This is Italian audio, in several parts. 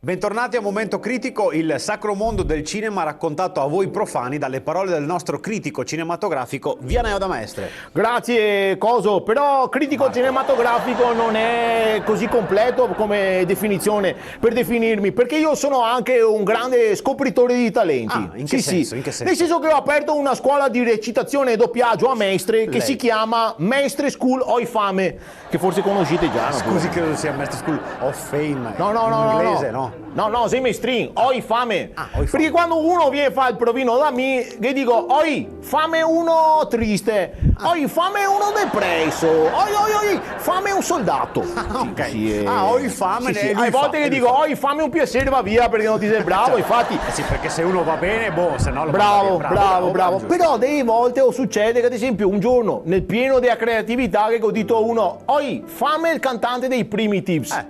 Bentornati a Momento Critico, il sacro mondo del cinema raccontato a voi profani dalle parole del nostro critico cinematografico Vianeo da Mestre. Grazie Coso, però critico cinematografico non è così completo come definizione per definirmi, perché io sono anche un grande scopritore di talenti. Ah, in che senso? In che senso? Nel senso che ho aperto una scuola di recitazione e doppiaggio a Mestre che si chiama Mestre School of Fame, che forse conoscete già. No? Scusi, credo sia Mestre School of Fame. No, in inglese, no? No, sei mestrin, oi fame. Oi fame. Perché quando uno viene a fare il provino da me, che dico, oi, fame uno triste, oi, fame uno depresso, oi, fame un soldato. Ok. Sì, oi fame. Sì. Hai volte che dico, oi, fame un piacere, va via perché non ti sei bravo, infatti. Sì, perché se uno va bene, boh, se no lo Bravo. Però delle volte succede che ad esempio un giorno, nel pieno della creatività, che ho detto a uno, oi, fame il cantante dei Primitives.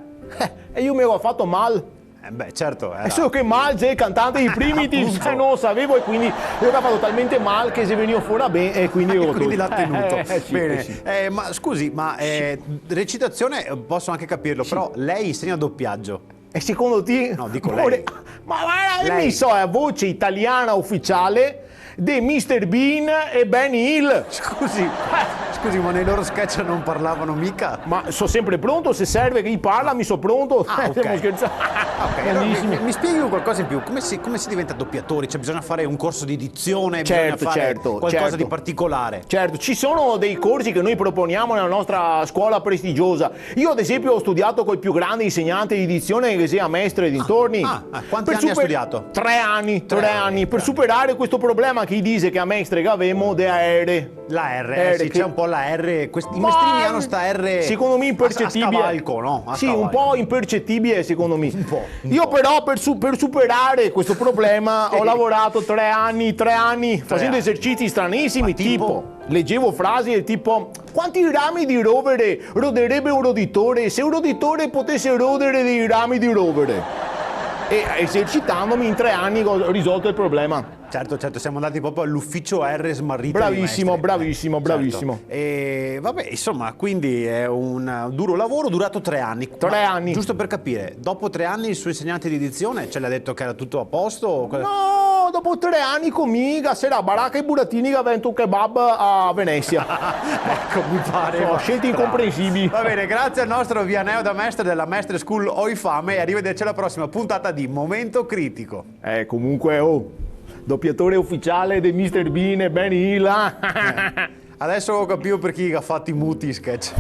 E io mi ero fatto male. Beh, certo. È solo che mal c'è il cantante di Primitives, non lo sapevo e quindi io ho fatto talmente mal che se veniva fuori bene e quindi l'ha tenuto. Sì, bene. sì. Ma scusi, recitazione posso anche capirlo, però lei insegna doppiaggio. E secondo te? No, dico lei. Ma guarda, mi so, è voce italiana ufficiale di Mr. Bean e Benny Hill. Scusi, ma nei loro sketch non parlavano mica? Ma sono sempre pronto, se serve che gli parla mi sono pronto. Stiamo scherzando. Allora, mi spieghi qualcosa in più, come si diventa doppiatori? Cioè bisogna fare un corso di dizione, bisogna fare qualcosa di particolare? Certo, ci sono dei corsi che noi proponiamo nella nostra scuola prestigiosa. Io ad esempio ho studiato col più grande insegnante di dizione che sia Mestre e dintorni. Quanti anni ha studiato? 3 anni, per superare questo problema che dice che a Mestre che avevamo della R. La R, sì, c'è un po' la R, i mestrini hanno sta R secondo me impercettibile. A scavalco, no? Sì, un po' impercettibile secondo me. Un po'. Io però per superare questo problema ho lavorato 3 anni facendo esercizi stranissimi, tipo leggevo frasi del tipo: quanti rami di rovere roderebbe un roditore se un roditore potesse rodere dei rami di rovere? E esercitandomi in 3 anni ho risolto il problema. Certo, siamo andati proprio all'ufficio R smarrito. Bravissimo. Certo. E vabbè, insomma, quindi è un duro lavoro durato 3 anni. 3 anni. Giusto per capire, dopo 3 anni il suo insegnante di dizione ce l'ha detto che era tutto a posto? No, dopo 3 anni comica, sera baracca e burattini che ha vinto un kebab a Venezia. Ecco, mi pare. Sono scelte incomprensibili. Va bene, grazie al nostro Vianeo da Mestre della Mestre School Oi Fame e arrivederci alla prossima puntata di Momento Critico. Comunque, doppiatore ufficiale di Mr. Bean e Benny Hill. Adesso capivo per chi ha fatto i muti sketch.